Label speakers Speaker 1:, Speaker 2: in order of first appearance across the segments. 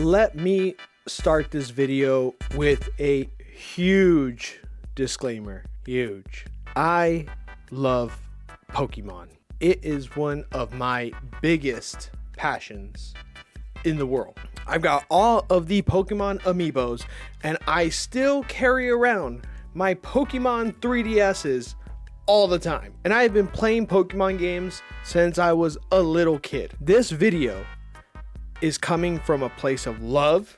Speaker 1: let me start this video with a huge disclaimer. Huge. I love Pokemon. It is one of my biggest passions in the world. I've got all of the Pokemon amiibos, and I still carry around my Pokemon 3DSs all the time. And I have been playing Pokemon games since I was a little kid. This video is coming from a place of love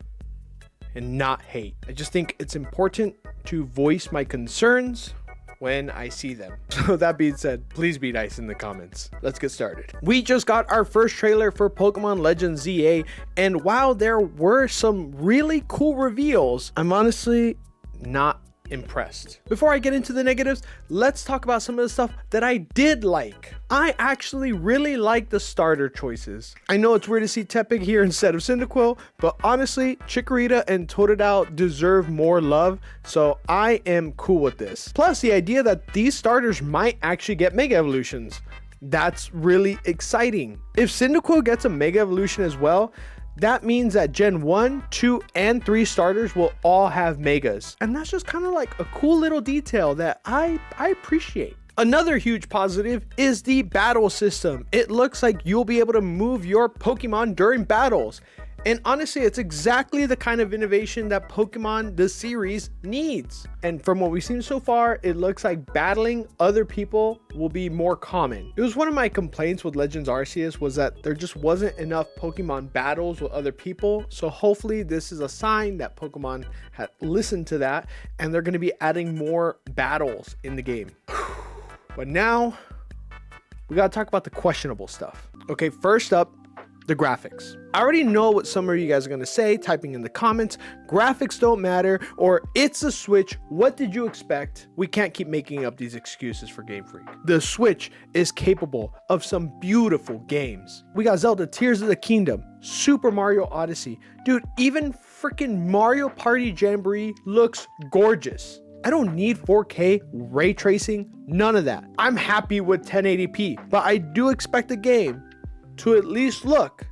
Speaker 1: and not hate. I just think it's important to voice my concerns when I see them. So that being said, please be nice in the comments. Let's get started. We just got our first trailer for Pokémon Legends Z-A, and while there were some really cool reveals, I'm honestly not impressed. Before I get into the negatives, let's talk about some of the stuff that I did like. I actually really like the starter choices. I know it's weird to see Tepig here instead of Cyndaquil, but honestly, Chikorita and Totodile deserve more love, so I am cool with this. Plus, the idea that these starters might actually get Mega Evolutions. That's really exciting. If Cyndaquil gets a Mega Evolution as well, that means that Gen 1, 2, and 3 starters will all have Megas. And that's just kind of like a cool little detail that I appreciate. Another huge positive is the battle system. It looks like you'll be able to move your Pokemon during battles. And honestly, it's exactly the kind of innovation that Pokemon, the series, needs. And from what we've seen so far, it looks like battling other people will be more common. It was one of my complaints with Legends Arceus was that there just wasn't enough Pokemon battles with other people. So hopefully this is a sign that Pokemon had listened to that and they're going to be adding more battles in the game. But now we got to talk about the questionable stuff. Okay, first up, the graphics. I already know what some of you guys are going to say, typing in the comments, graphics don't matter, or it's a Switch, what did you expect? We can't keep making up these excuses for Game Freak. The Switch is capable of some beautiful games. We got Zelda Tears of the Kingdom, Super Mario Odyssey. Dude, even freaking Mario Party Jamboree looks gorgeous. I don't need 4K ray tracing, none of that. I'm happy with 1080p, but I do expect the game to at least look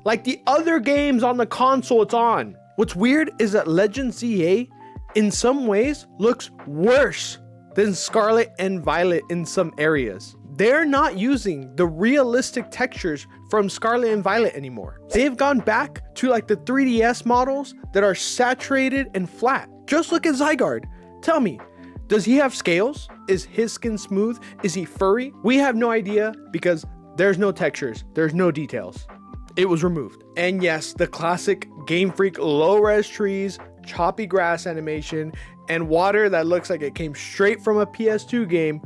Speaker 1: like the other games on the console it's on. What's weird is that Legends Z-A in some ways looks worse than Scarlet and Violet in some areas. They're not using the realistic textures from Scarlet and Violet anymore. They've gone back to like the 3DS models that are saturated and flat. Just look at Zygarde. Tell me, does he have scales? Is his skin smooth? Is he furry? We have no idea because there's no textures, there's no details. It was removed. And yes, the classic Game Freak low-res trees, choppy grass animation, and water that looks like it came straight from a PS2 game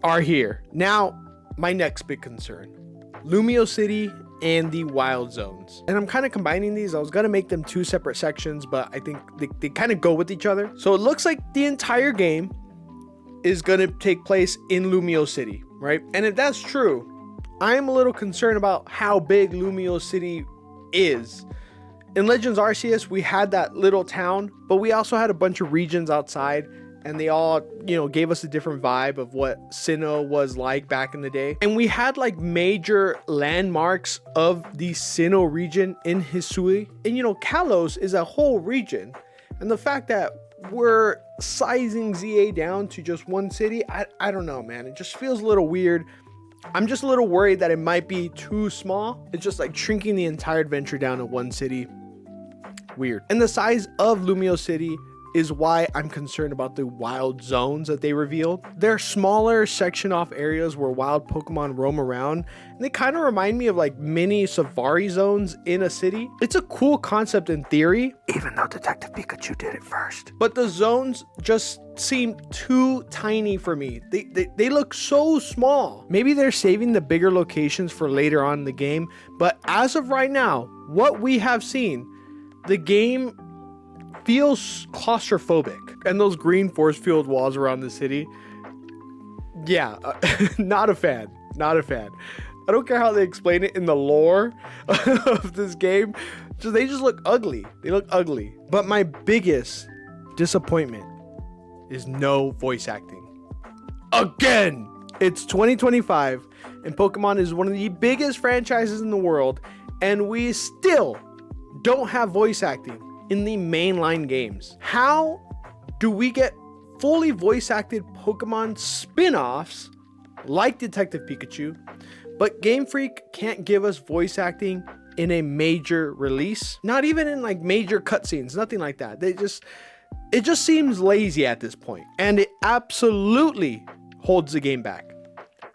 Speaker 1: are here. Now, my next big concern, Lumio City and the Wild Zones. And I'm kind of combining these. I was gonna make them two separate sections, but I think they kind of go with each other. So it looks like the entire game is gonna take place in Lumio City, right? And if that's true, I'm a little concerned about how big Lumio City is. In Legends Arceus, we had that little town, but we also had a bunch of regions outside, and they all, gave us a different vibe of what Sinnoh was like back in the day. And we had like major landmarks of the Sinnoh region in Hisui. And Kalos is a whole region. And the fact that we're sizing ZA down to just one city, I don't know, man. It just feels a little weird. I'm just a little worried that it might be too small. It's just like shrinking the entire adventure down to one city. Weird. And the size of Lumio City is why I'm concerned about the wild zones that they revealed. They're smaller section off areas where wild Pokemon roam around. And they kind of remind me of like mini safari zones in a city. It's a cool concept in theory, even though Detective Pikachu did it first. But the zones just seem too tiny for me. They look so small. Maybe they're saving the bigger locations for later on in the game. But as of right now, what we have seen, the game feels claustrophobic. And those green force field walls around the city, yeah, not a fan. Not a fan. I don't care how they explain it in the lore of this game. They just look ugly. They look ugly. But my biggest disappointment is no voice acting. Again! It's 2025 and Pokemon is one of the biggest franchises in the world, and we still don't have voice acting in the mainline games. How do we get fully voice acted Pokemon spin-offs like Detective Pikachu, but Game Freak can't give us voice acting in a major release? Not even in like major cutscenes, nothing like that. It just seems lazy at this point, and it absolutely holds the game back.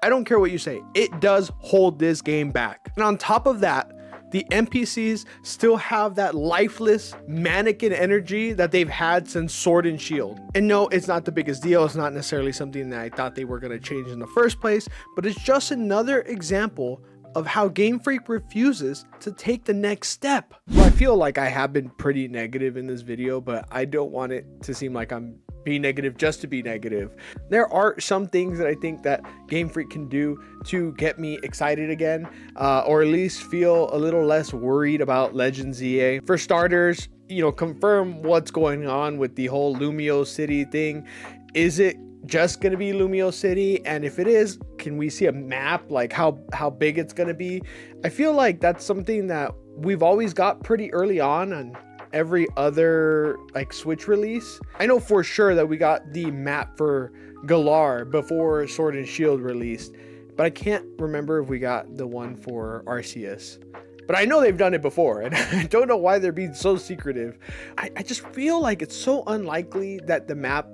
Speaker 1: I don't care what you say, it does hold this game back. And on top of that, the NPCs still have that lifeless mannequin energy that they've had since Sword and Shield. And no, it's not the biggest deal. It's not necessarily something that I thought they were going to change in the first place, but it's just another example of how Game Freak refuses to take the next step. Well, I feel like I have been pretty negative in this video, but I don't want it to seem like I'm being negative just to be negative. There are some things that I think that Game Freak can do to get me excited again, or at least feel a little less worried about Legends Z-A. For starters, confirm what's going on with the whole Lumio City thing. Is it just gonna be Lumio City? And if it is, can we see a map, like how big it's gonna be? I feel like that's something that we've always got pretty early on every other like Switch release. I know for sure that we got the map for Galar before Sword and Shield released, but I can't remember if we got the one for Arceus. But I know they've done it before, and I don't know why they're being so secretive. I just feel like it's so unlikely that the map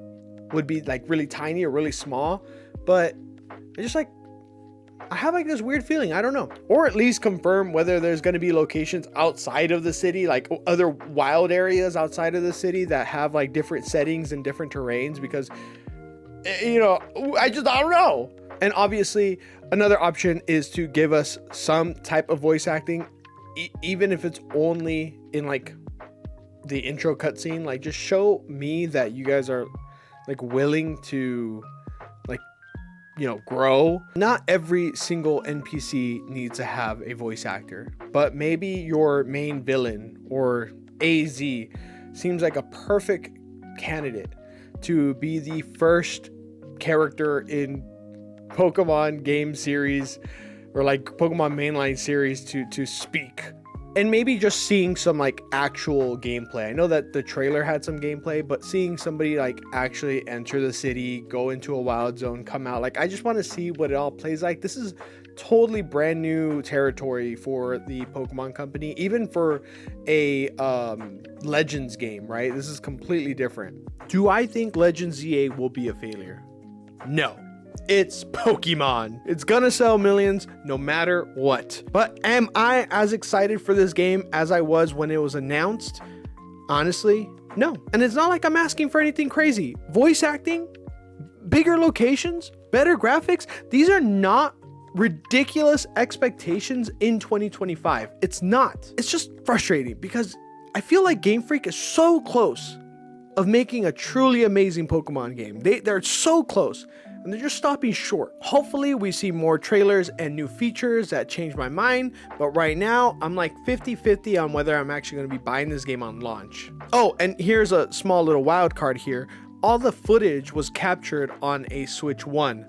Speaker 1: would be like really tiny or really small, but I have like this weird feeling, I don't know. Or at least confirm whether there's going to be locations outside of the city, like other wild areas outside of the city that have like different settings and different terrains, because I don't know. And obviously another option is to give us some type of voice acting, even if it's only in like the intro cutscene. Like, just show me that you guys are like willing to grow. Not every single NPC needs to have a voice actor, but maybe your main villain or AZ seems like a perfect candidate to be the first character in Pokemon game series or like Pokemon mainline series to speak. And maybe just seeing some like actual gameplay. I know that the trailer had some gameplay, but seeing somebody like actually enter the city, go into a wild zone, come out, like I just want to see what it all plays like. This is totally brand new territory for the Pokemon company, even for a Legends game, right? This is completely different. Do I think Legends Z-A will be a failure? No. It's Pokemon. It's gonna sell millions no matter what. But am I as excited for this game as I was when it was announced? Honestly, no. And it's not like I'm asking for anything crazy. Voice acting, bigger locations, better graphics. These are not ridiculous expectations in 2025. It's not. It's just frustrating because I feel like Game Freak is so close of making a truly amazing Pokemon game. They're so close. And they're just stopping short. Hopefully we see more trailers and new features that change my mind, but right now I'm like 50-50 on whether I'm actually going to be buying this game on launch. Oh, and here's a small little wild card here. All the footage was captured on a Switch 1,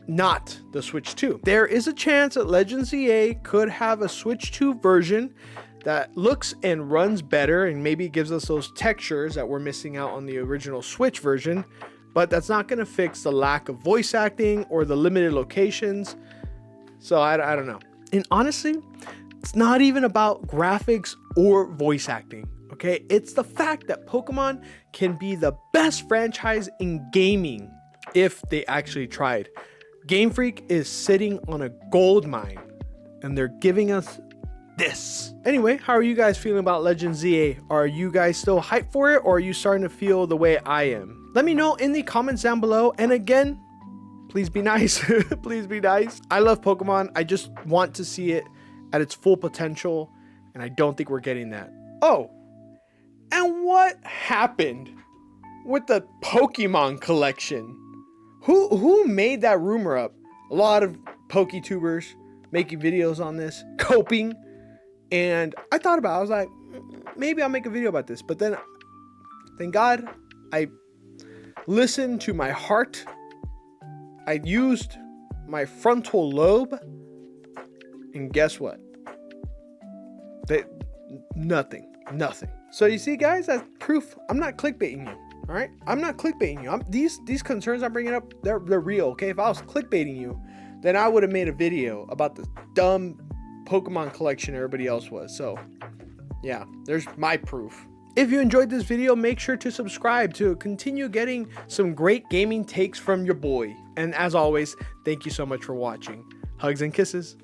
Speaker 1: not the Switch 2. There is a chance that Legends Z-A could have a Switch 2 version that looks and runs better and maybe gives us those textures that we're missing out on the original Switch version. But that's not going to fix the lack of voice acting or the limited locations. So I don't know. And honestly, it's not even about graphics or voice acting, okay? It's the fact that Pokemon can be the best franchise in gaming if they actually tried. Game Freak is sitting on a gold mine, and they're giving us this. Anyway, how are you guys feeling about Legends Z-A? Are you guys still hyped for it, or are you starting to feel the way I am? Let me know in the comments down below. And again, please be nice. Please be nice. I love Pokemon. I just want to see it at its full potential, and I don't think we're getting that. Oh, and what happened with the Pokemon collection? Who made that rumor up? A lot of PokeTubers making videos on this, coping. And I thought about it. I was like, maybe I'll make a video about this. But then, thank God, I listened to my heart. I used my frontal lobe. And guess what? Nothing. Nothing. So you see, guys, that's proof I'm not clickbaiting you. All right, I'm not clickbaiting you. These concerns I'm bringing up, they're real. Okay, if I was clickbaiting you, then I would have made a video about the dumb Pokemon collection everybody else was. So yeah, there's my proof. If you enjoyed this video, make sure to subscribe to continue getting some great gaming takes from your boy. And as always, thank you so much for watching. Hugs and kisses.